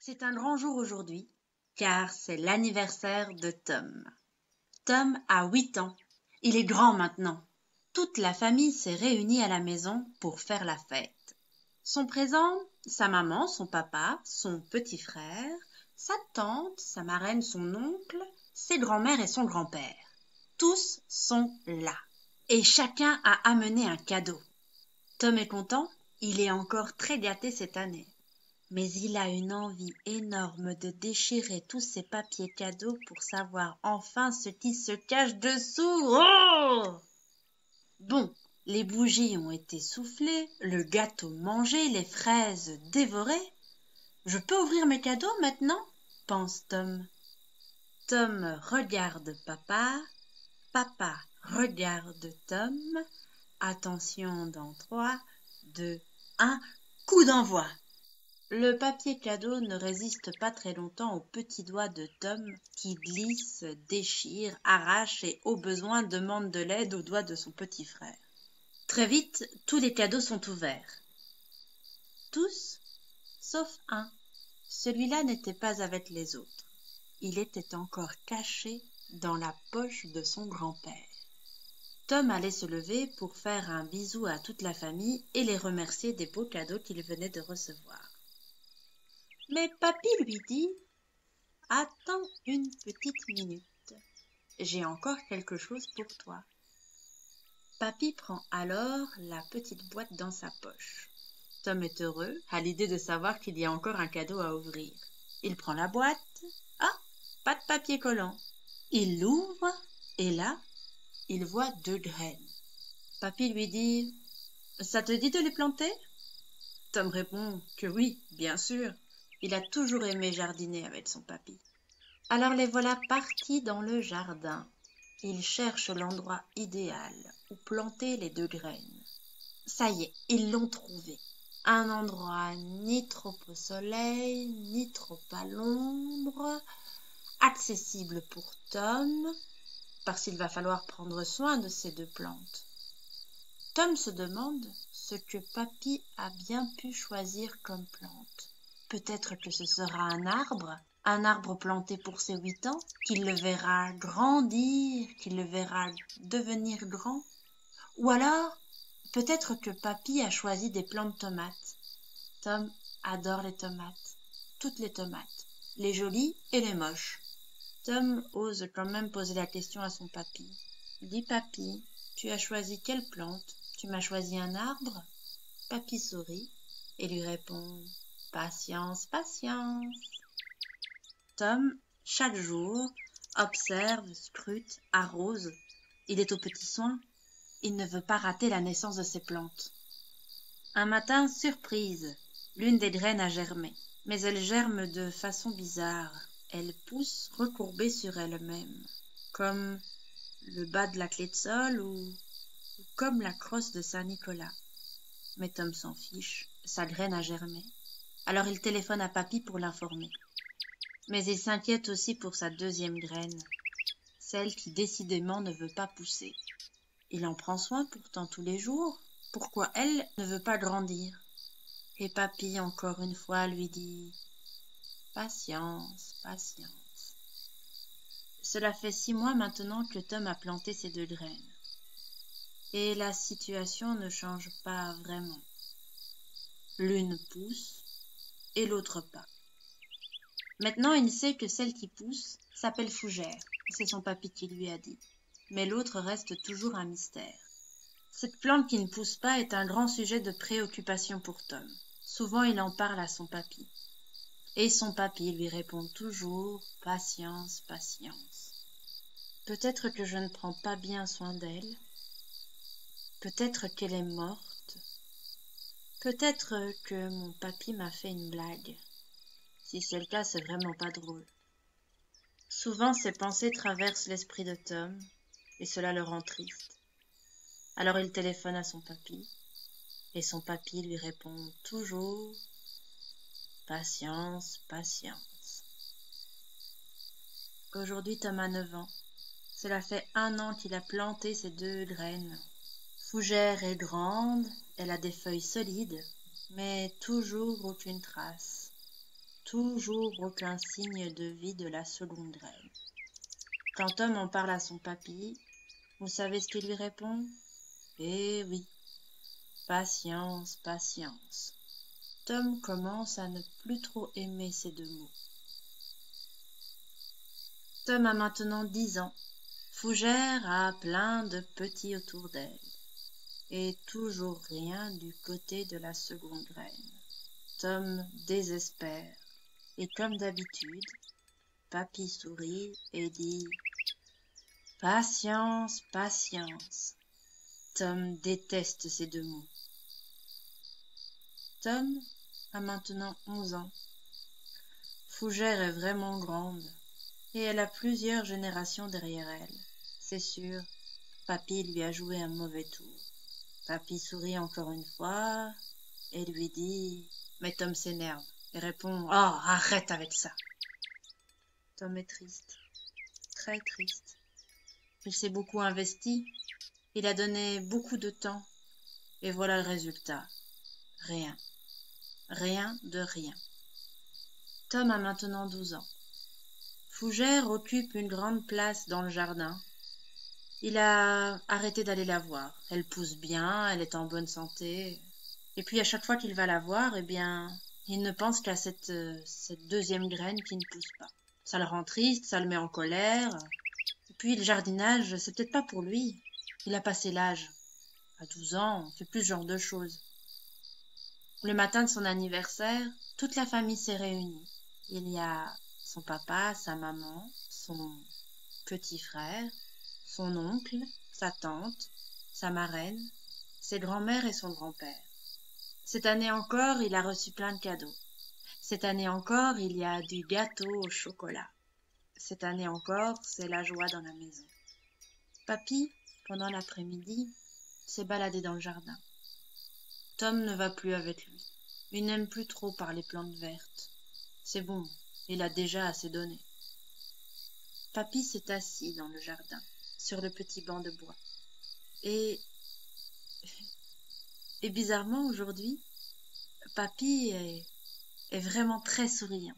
C'est un grand jour aujourd'hui, car c'est l'anniversaire de Tom. Tom a 8 ans. Il est grand maintenant. Toute la famille s'est réunie à la maison pour faire la fête. Sont présents sa maman, son papa, son petit frère, sa tante, sa marraine, son oncle, ses grands-mères et son grand-père. Tous sont là. Et chacun a amené un cadeau. Tom est content, il est encore très gâté cette année. Mais il a une envie énorme de déchirer tous ces papiers cadeaux pour savoir enfin ce qui se cache dessous. Oh! Bon, les bougies ont été soufflées, le gâteau mangé, les fraises dévorées. Je peux ouvrir mes cadeaux maintenant? Pense Tom. Tom regarde papa, papa regarde Tom. Attention dans 3, 2, 1, coup d'envoi! Le papier cadeau ne résiste pas très longtemps aux petits doigts de Tom qui glisse, déchire, arrache et au besoin demande de l'aide aux doigts de son petit frère. Très vite, tous les cadeaux sont ouverts. Tous, sauf un. Celui-là n'était pas avec les autres. Il était encore caché dans la poche de son grand-père. Tom allait se lever pour faire un bisou à toute la famille et les remercier des beaux cadeaux qu'il venait de recevoir. Mais papy lui dit « Attends une petite minute, j'ai encore quelque chose pour toi. » Papy prend alors la petite boîte dans sa poche. Tom est heureux à l'idée de savoir qu'il y a encore un cadeau à ouvrir. Il prend la boîte. Ah, pas de papier collant. Il l'ouvre et là, il voit 2 graines. Papy lui dit « Ça te dit de les planter ?» Tom répond que oui, bien sûr. Il a toujours aimé jardiner avec son papy. Alors les voilà partis dans le jardin. Ils cherchent l'endroit idéal où planter les 2 graines. Ça y est, ils l'ont trouvé. Un endroit ni trop au soleil, ni trop à l'ombre, accessible pour Tom, parce qu'il va falloir prendre soin de ces 2 plantes. Tom se demande ce que papy a bien pu choisir comme plante. Peut-être que ce sera un arbre planté pour ses 8 ans, qu'il le verra grandir, qu'il le verra devenir grand. Ou alors, peut-être que papy a choisi des plantes tomates. Tom adore les tomates, toutes les tomates, les jolies et les moches. Tom ose quand même poser la question à son papy. Dis papy, tu as choisi quelle plante? Tu m'as choisi un arbre? Papy sourit et lui répond « Patience, patience !» Tom, chaque jour, observe, scrute, arrose. Il est aux petits soins. Il ne veut pas rater la naissance de ses plantes. Un matin, surprise, l'une des graines a germé. Mais elle germe de façon bizarre. Elle pousse recourbée sur elle-même, comme le bas de la clé de sol ou comme la crosse de Saint-Nicolas. Mais Tom s'en fiche, sa graine a germé. Alors il téléphone à papy pour l'informer. Mais il s'inquiète aussi pour sa 2e graine, celle qui décidément ne veut pas pousser. Il en prend soin pourtant tous les jours. Pourquoi elle ne veut pas grandir? Et papy, encore une fois, lui dit « Patience, patience ». Cela fait 6 mois maintenant que Tom a planté ces 2 graines. Et la situation ne change pas vraiment. L'une pousse et l'autre pas. Maintenant, il sait que celle qui pousse s'appelle fougère. C'est son papy qui lui a dit. Mais l'autre reste toujours un mystère. Cette plante qui ne pousse pas est un grand sujet de préoccupation pour Tom. Souvent, il en parle à son papy. Et son papy lui répond toujours « Patience, patience ». Peut-être que je ne prends pas bien soin d'elle. Peut-être qu'elle est morte. Peut-être que mon papy m'a fait une blague. Si c'est le cas, c'est vraiment pas drôle. Souvent, ces pensées traversent l'esprit de Tom, et cela le rend triste. Alors il téléphone à son papy, et son papy lui répond toujours « Patience, patience ». Aujourd'hui, Tom a 9 ans. Cela fait 1 an qu'il a planté ces 2 graines. Fougère est grande, elle a des feuilles solides, mais toujours aucune trace. Toujours aucun signe de vie de la seconde graine. Quand Tom en parle à son papy, vous savez ce qu'il lui répond? Eh oui, patience, patience. Tom commence à ne plus trop aimer ces deux mots. Tom a maintenant 10 ans. Fougère a plein de petits autour d'elle. Et toujours rien du côté de la seconde graine. Tom désespère. Et comme d'habitude, papy sourit et dit « Patience, patience ». Tom déteste ces deux mots. Tom a maintenant 11 ans. Fougère est vraiment grande et elle a plusieurs générations derrière elle. C'est sûr, papy lui a joué un mauvais tour. Papy sourit encore une fois et lui dit « Mais Tom s'énerve et répond « Oh, arrête avec ça !» Tom est triste, très triste. Il s'est beaucoup investi, il a donné beaucoup de temps et voilà le résultat. Rien, rien de rien. Tom a maintenant 12 ans. Fougère occupe une grande place dans le jardin. Il a arrêté d'aller la voir. Elle pousse bien, elle est en bonne santé. Et puis à chaque fois qu'il va la voir, eh bien, il ne pense qu'à cette deuxième graine qui ne pousse pas. Ça le rend triste, ça le met en colère. Et puis le jardinage, c'est peut-être pas pour lui. Il a passé l'âge. À 12 ans, on fait plus ce genre de choses. Le matin de son anniversaire, toute la famille s'est réunie. Il y a son papa, sa maman, son petit frère, son oncle, sa tante, sa marraine, ses grands-mères et son grand-père. Cette année encore, il a reçu plein de cadeaux. Cette année encore, il y a du gâteau au chocolat. Cette année encore, c'est la joie dans la maison. Papy, pendant l'après-midi, s'est baladé dans le jardin. Tom ne va plus avec lui. Il n'aime plus trop parler plantes vertes. C'est bon, il a déjà assez donné. Papy s'est assis dans le jardin, sur le petit banc de bois. Et bizarrement, aujourd'hui, papy est vraiment très souriant.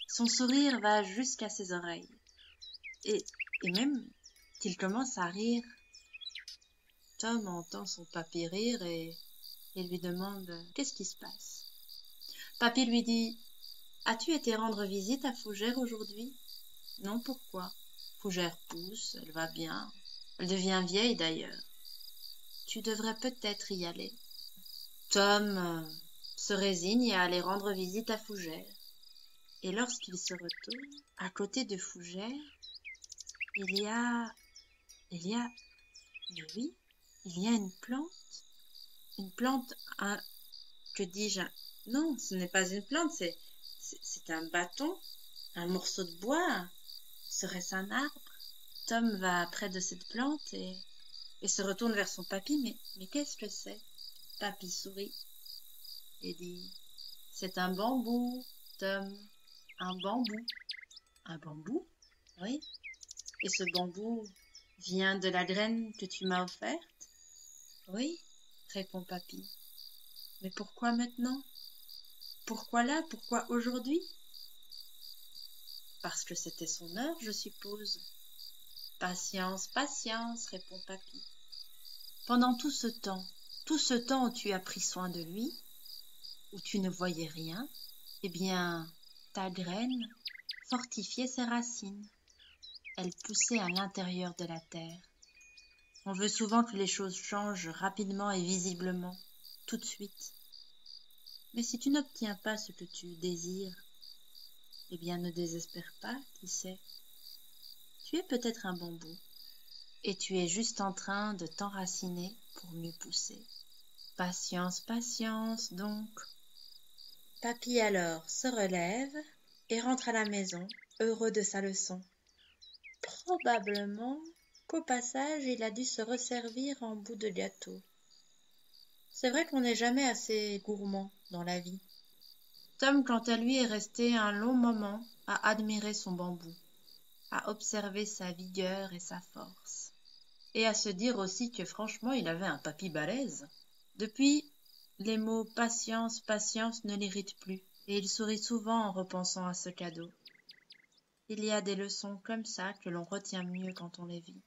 Son sourire va jusqu'à ses oreilles. Et même qu'il commence à rire. Tom entend son papy rire et lui demande « Qu'est-ce qui se passe ?» Papy lui dit « As-tu été rendre visite à Fougère aujourd'hui ?»« Non, pourquoi ?»« Fougère pousse, elle va bien. Elle devient vieille d'ailleurs. Tu devrais peut-être y aller. » Tom se résigne à aller rendre visite à Fougère. Et lorsqu'il se retourne, à côté de Fougère, il y a, mais oui, il y a une plante, que dis-je, non, ce n'est pas une plante, c'est un bâton, un morceau de bois, serait-ce un arbre? Tom va près de cette plante et se retourne vers son papy, mais qu'est-ce que c'est? Papy sourit et dit, c'est un bambou, Tom, un bambou. Un bambou? Oui. Et ce bambou vient de la graine que tu m'as offerte? Oui, répond papy. Mais pourquoi maintenant? Pourquoi là? Pourquoi aujourd'hui? Parce que c'était son heure, je suppose. Patience, patience, répond papy. Pendant tout ce temps où tu as pris soin de lui, où tu ne voyais rien, eh bien, ta graine fortifiait ses racines. Elle poussait à l'intérieur de la terre. On veut souvent que les choses changent rapidement et visiblement, tout de suite. Mais si tu n'obtiens pas ce que tu désires, eh bien ne désespère pas, qui sait. Tu es peut-être un bambou, et tu es juste en train de t'enraciner pour mieux pousser. Patience, patience, donc. Papy alors se relève et rentre à la maison, heureux de sa leçon. Probablement qu'au passage il a dû se resservir en bout de gâteau. C'est vrai qu'on n'est jamais assez gourmand dans la vie. Tom, quant à lui, est resté un long moment à admirer son bambou, à observer sa vigueur et sa force, et à se dire aussi que franchement il avait un papy balèze. Depuis, les mots patience, patience ne l'irritent plus, et il sourit souvent en repensant à ce cadeau. Il y a des leçons comme ça que l'on retient mieux quand on les vit.